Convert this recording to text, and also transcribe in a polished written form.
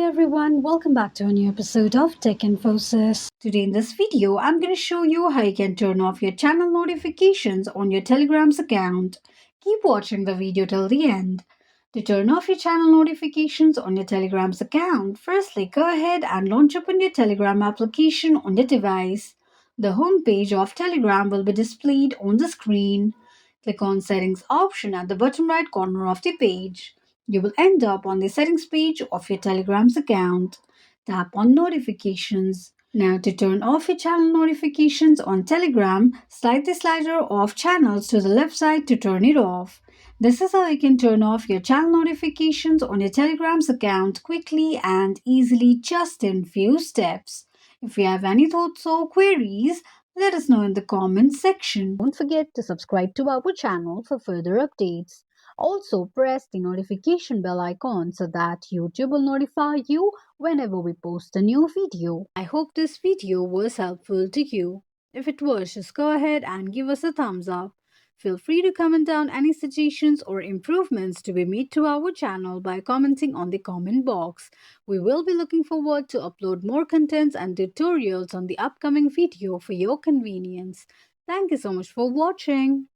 everyone, welcome back to a new episode of Tech Infosys. Today in this video, I'm going to show you how you can turn off your channel notifications on your Telegram's account. Keep watching the video till the end. To turn off your channel notifications on your Telegram's account, firstly go ahead and launch open your Telegram application on your device. The home page of Telegram will be displayed on the screen. Click on Settings option at the bottom right corner of the page. You will end up on the settings page of your Telegram's account. Tap on Notifications. Now, to turn off your channel notifications on Telegram, slide the slider of channels to the left side to turn it off. This is how you can turn off your channel notifications on your Telegram's account quickly and easily just in few steps. If you have any thoughts or queries, let us know in the comments section. Don't forget to subscribe to our channel for further updates. Also, press the notification bell icon so that YouTube will notify you whenever we post a new video. I hope this video was helpful to you. If it was, just go ahead and give us a thumbs up. Feel free to comment down any suggestions or improvements to be made to our channel by commenting on the comment box. We will be looking forward to upload more contents and tutorials on the upcoming video for your convenience. Thank you so much for watching.